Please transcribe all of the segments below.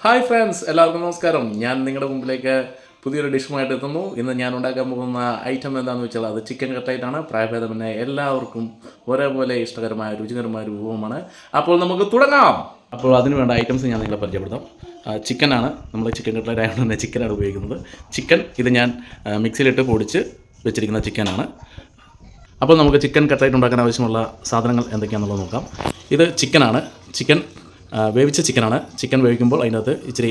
Hi friends, എല്ലാവർക്കും നമസ്കാരം. ഞാൻ നിങ്ങളുടെ മുമ്പിലേക്ക് പുതിയൊരു ഡിഷുമായിട്ട് എത്തുന്നു. ഇന്ന് ഞാൻ ഉണ്ടാക്കാൻ പോകുന്ന ഐറ്റം എന്താണെന്ന് വെച്ചാൽ അത് ചിക്കൻ കട്ട്ലൈറ്റാണ്. പ്രായഭേദമന്യേ എല്ലാവർക്കും ഒരേപോലെ ഇഷ്ടകരമായ രുചികരമായ ഒരു വിഭവമാണ്. അപ്പോൾ നമുക്ക് തുടങ്ങാം. അപ്പോൾ അതിന് വേണ്ട ഐറ്റംസ് ഞാൻ നിങ്ങളെ പരിചയപ്പെടുത്താം. ചിക്കനാണ്, നമ്മൾ ചിക്കൻ കട്ട്ലൈറ്റ് ആയതുകൊണ്ട് തന്നെ ചിക്കനാണ് ഉപയോഗിക്കുന്നത്. ചിക്കൻ ഇത് ഞാൻ മിക്സിയിലിട്ട് പൊടിച്ച് വെച്ചിരിക്കുന്ന ചിക്കനാണ്. അപ്പോൾ നമുക്ക് ചിക്കൻ കട്ട്ലൈറ്റ് ഉണ്ടാക്കാൻ ആവശ്യമുള്ള സാധനങ്ങൾ എന്തൊക്കെയാണെന്നുള്ളത് നോക്കാം. ഇത് ചിക്കനാണ്. ചിക്കൻ വേവിച്ച ചിക്കനാണ്. ചിക്കൻ വേവിക്കുമ്പോൾ അതിനകത്ത് ഇച്ചിരി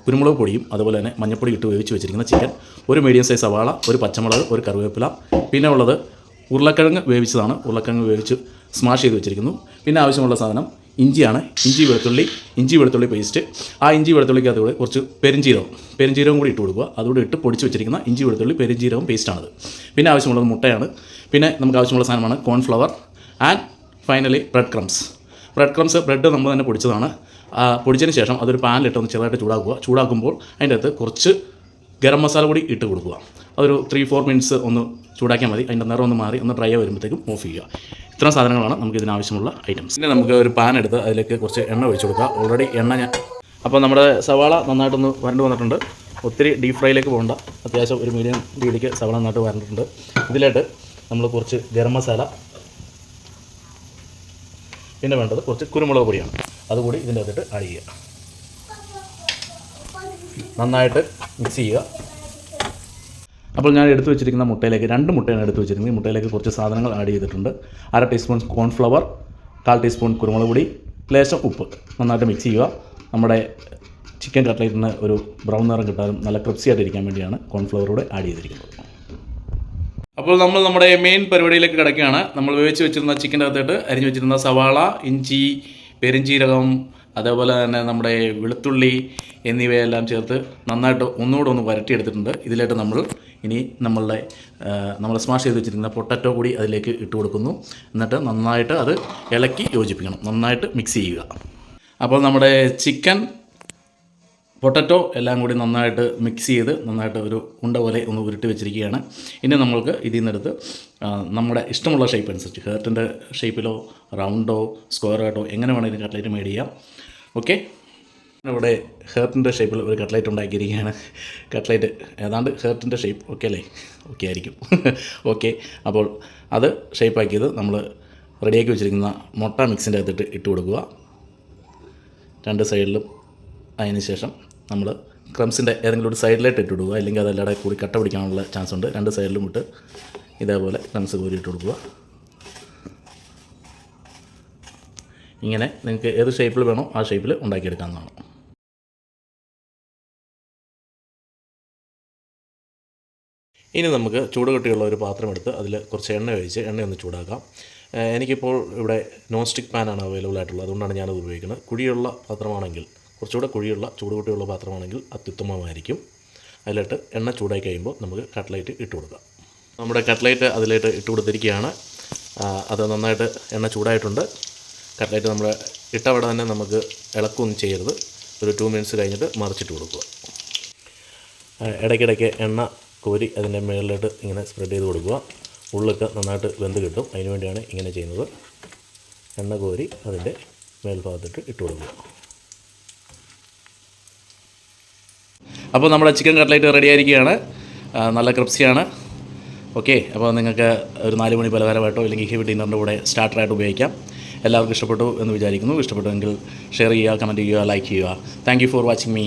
കുരുമുളക് പൊടിയും അതുപോലെ തന്നെ മഞ്ഞൾപ്പൊടി ഇട്ട് വേവിച്ച് വെച്ചിരിക്കുന്ന ചിക്കൻ, ഒരു മീഡിയം സൈസ് സവാള, ഒരു പച്ചമുളക്, ഒരു കറിവേപ്പില, പിന്നെ ഉള്ളത് ഉരുളക്കിഴങ്ങ് വേവിച്ചതാണ്. ഉരുളക്കിഴങ്ങ് വേവിച്ച് സ്മാഷ് ചെയ്ത് വെച്ചിരിക്കുന്നു. പിന്നെ ആവശ്യമുള്ള സാധനം ഇഞ്ചിയാണ്. ഇഞ്ചി വെളുത്തുള്ളി പേസ്റ്റ്. ആ ഇഞ്ചി വെളുത്തുള്ളിക്ക് അതുകൂടെ കുറച്ച് പെരിഞ്ചീരകം കൂടി ഇട്ട് കൊടുക്കുക. അതുകൂടെ ഇട്ട് പൊടിച്ച് വെച്ചിരിക്കുന്ന ഇഞ്ചി വെളുത്തുള്ളി പെരിഞ്ചീരകം പേസ്റ്റാണത്. പിന്നെ ആവശ്യമുള്ളത് മുട്ടയാണ്. പിന്നെ നമുക്ക് ആവശ്യമുള്ള സാധനമാണ് cornflour and finally bread crumbs. Bread നമ്മൾ തന്നെ പൊടിച്ചതാണ്. പൊടിച്ചതിന് ശേഷം അതൊരു പാനിലിട്ട് ഒന്ന് ചെറുതായിട്ട് ചൂടാക്കുമ്പോൾ അതിൻ്റെ അകത്ത് കുറച്ച് ഗരം മസാല കൂടി ഇട്ട് കൊടുക്കുക. അതൊരു 3-4 മിനിറ്റ്സ് ഒന്ന് ചൂടാക്കിയാൽ മതി. അതിൻ്റെ നിറം ഒന്ന് മാറി ഒന്ന് ഡ്രൈ വരുമ്പോഴത്തേക്കും ഓഫ് ചെയ്യുക. ഇത്രയും സാധനങ്ങളാണ് നമുക്ക് ഇതിനാവശ്യമുള്ള ഐറ്റംസ്. പിന്നെ നമുക്ക് ഒരു പാൻ എടുത്ത് അതിലേക്ക് കുറച്ച് എണ്ണ ഒഴിച്ച് കൊടുക്കുക. ഓൾറെഡി അപ്പോൾ നമ്മുടെ സവാള നന്നായിട്ടൊന്ന് വരണ്ട് വന്നിട്ടുണ്ട്. ഒത്തിരി ഡീപ് ഫ്രൈയിലേക്ക് പോകണ്ട, അത്യാവശ്യം ഒരു മീഡിയം രീതിക്ക് സവാള നന്നായിട്ട് വരണ്ടിട്ടുണ്ട്. ഇതിലായിട്ട് നമ്മൾ കുറച്ച് ഗരം മസാല, പിന്നെ വേണ്ടത് കുറച്ച് കുരുമുളക് പൊടിയാണ്. അതുകൂടി ഇതിൻ്റെ അകത്തിട്ട് ആഡ് ചെയ്യുക. നന്നായിട്ട് മിക്സ് ചെയ്യുക. അപ്പോൾ ഞാൻ എടുത്തു വെച്ചിരിക്കുന്ന മുട്ടയിലേക്ക് 2 മുട്ടയാണ് എടുത്തു വെച്ചിരിക്കുന്നത്. ഈ മുട്ടയിലേക്ക് കുറച്ച് സാധനങ്ങൾ ആഡ് ചെയ്തിട്ടുണ്ട്. 1/2 ടീസ്പൂൺ കോൺഫ്ലവർ, 1/4 ടീസ്പൂൺ കുരുമുളക് പൊടി, ലേശം ഉപ്പ്. നന്നായിട്ട് മിക്സ് ചെയ്യുക. നമ്മുടെ ചിക്കൻ കട്ട്ലൈറ്റിന് ഒരു ബ്രൗൺ നിറം കിട്ടാനും നല്ല ക്രിസ്പി ആയിട്ടിരിക്കാൻ വേണ്ടിയാണ് കോൺഫ്ലവറൂടെ ആഡ് ചെയ്തിരിക്കുന്നത്. അപ്പോൾ നമ്മൾ നമ്മുടെ മെയിൻ പരിപാടിയിലേക്ക് കിടക്കുകയാണ്. നമ്മൾ വേവിച്ച് വെച്ചിരുന്ന ചിക്കൻ്റെ അകത്തോട്ട് അരിഞ്ഞു വെച്ചിരുന്ന സവാള, ഇഞ്ചി, പെരിഞ്ചീരകം, അതേപോലെ തന്നെ നമ്മുടെ വെളുത്തുള്ളി എന്നിവയെല്ലാം ചേർത്ത് നന്നായിട്ട് ഒന്നുകൂടെ ഒന്ന് വരട്ടിയെടുത്തിട്ടുണ്ട്. ഇതിലായിട്ട് നമ്മൾ സ്മാഷ് ചെയ്ത് വെച്ചിരിക്കുന്ന പൊട്ടറ്റോ കൂടി അതിലേക്ക് ഇട്ട് കൊടുക്കുന്നു. എന്നിട്ട് നന്നായിട്ട് അത് ഇളക്കി യോജിപ്പിക്കണം. നന്നായിട്ട് മിക്സ് ചെയ്യുക. അപ്പോൾ നമ്മുടെ ചിക്കൻ, പൊട്ടറ്റോ എല്ലാം കൂടി നന്നായിട്ട് മിക്സ് ചെയ്ത് നന്നായിട്ട് ഒരു ഉണ്ട പോലെ ഒന്ന് ഉരുട്ടി വെച്ചിരിക്കുകയാണ്. ഇനി നമ്മൾക്ക് ഇതിൽ നിന്നെടുത്ത് നമ്മുടെ ഇഷ്ടമുള്ള ഷേപ്പ് അനുസരിച്ച് ഹേർട്ടിൻ്റെ ഷേപ്പിലോ റൗണ്ടോ സ്ക്വയറായിട്ടോ എങ്ങനെ വേണമെങ്കിലും കട്ട്ലൈറ്റ് മേഡ് ചെയ്യാം. ഓക്കെ, ഇവിടെ ഹേർട്ടിൻ്റെ ഷേപ്പിൽ ഒരു കട്ട്ലൈറ്റ് ഉണ്ടാക്കിയിരിക്കുകയാണ്. കട്ട്ലൈറ്റ് ഏതാണ്ട് ഹേർട്ടിൻ്റെ ഷേപ്പ് ഓക്കെ അല്ലേ? ഓക്കെ ആയിരിക്കും. ഓക്കെ, അപ്പോൾ അത് ഷേപ്പാക്കിയത് നമ്മൾ റെഡിയാക്കി വെച്ചിരിക്കുന്ന മുട്ട മിക്സിൻ്റെ അകത്തിട്ട് ഇട്ട് കൊടുക്കുക 2 സൈഡിലും. അതിന് ശേഷം നമ്മൾ ക്രംസിൻ്റെ ഏതെങ്കിലും ഒരു സൈഡിലായിട്ട് ഇട്ട് കൊടുക്കുക, അല്ലെങ്കിൽ അതെല്ലാടെ കൂടി കട്ട പിടിക്കാനുള്ള ചാൻസ് ഉണ്ട്. 2 സൈഡിലും ഇട്ട് ഇതേപോലെ ക്രംസ് കോരി ഇട്ട് കൊടുക്കുക. ഇങ്ങനെ നിങ്ങൾക്ക് ഏത് ഷേപ്പിൽ വേണോ ആ ഷേപ്പിൽ ഉണ്ടാക്കിയെടുക്കാവുന്നതാണ്. ഇനി നമുക്ക് ചൂട് കട്ടിയുള്ള ഒരു പാത്രം എടുത്ത് അതിൽ കുറച്ച് എണ്ണ ഒഴിച്ച് എണ്ണയൊന്ന് ചൂടാക്കാം. എനിക്കിപ്പോൾ ഇവിടെ നോൺ സ്റ്റിക്ക് പാനാണ് അവൈലബിൾ ആയിട്ടുള്ളത്, അതുകൊണ്ടാണ് ഞാനത് ഉപയോഗിക്കുന്നത്. കുഴിയുള്ള പാത്രമാണെങ്കിൽ, കുറച്ചുകൂടെ കുഴിയുള്ള ചൂടുകുട്ടിയുള്ള പാത്രമാണെങ്കിൽ അത്യുത്തമമായിരിക്കും. അതിലിട്ട് എണ്ണ ചൂടായി കഴിയുമ്പോൾ നമുക്ക് കട്ട്ലൈറ്റ് ഇട്ട് കൊടുക്കാം. നമ്മുടെ കട്ട്ലൈറ്റ് അതിലേക്ക് ഇട്ട് കൊടുത്തിരിക്കുകയാണ്. അത് നന്നായിട്ട് എണ്ണ ചൂടായിട്ടുണ്ട്. കട്ട്ലൈറ്റ് നമ്മൾ ഇട്ടവിടെ തന്നെ നമുക്ക് ഇളക്കൊന്നും ചെയ്യരുത്. ഒരു 2 മിനിറ്റ്സ് കഴിഞ്ഞിട്ട് മറിച്ചിട്ട് കൊടുക്കുക. ഇടയ്ക്കിടയ്ക്ക് എണ്ണ കോരി അതിൻ്റെ മുകളിലോട്ട് ഇങ്ങനെ സ്പ്രെഡ് ചെയ്ത് കൊടുക്കുക. ഉള്ളൊക്കെ നന്നായിട്ട് വെന്ത് കിട്ടും. അതിന് വേണ്ടിയാണ് ഇങ്ങനെ ചെയ്യുന്നത്. എണ്ണ കോരി അതിൻ്റെ മേൽഭാഗത്തിട്ട് ഇട്ട് കൊടുക്കുക. അപ്പോൾ നമ്മുടെ ചിക്കൻ കട്ട്ലൈറ്റ് റെഡി ആയിരിക്കുകയാണ്. നല്ല ക്രിസ്പിയാണ്. ഓക്കെ, അപ്പോൾ നിങ്ങൾക്ക് ഒരു 4 മണി പലഹാരമായിട്ടോ അല്ലെങ്കിൽ ഹെവി ഡിന്നറിൻ്റെ കൂടെ സ്റ്റാർട്ടറായിട്ട് ഉപയോഗിക്കാം. എല്ലാവർക്കും ഇഷ്ടപ്പെട്ടു എന്ന് വിചാരിക്കുന്നു. ഇഷ്ടപ്പെട്ടുവെങ്കിൽ ഷെയർ ചെയ്യുക, കമൻറ്റ് ചെയ്യുക, ലൈക്ക് ചെയ്യുക. Thank you for watching me.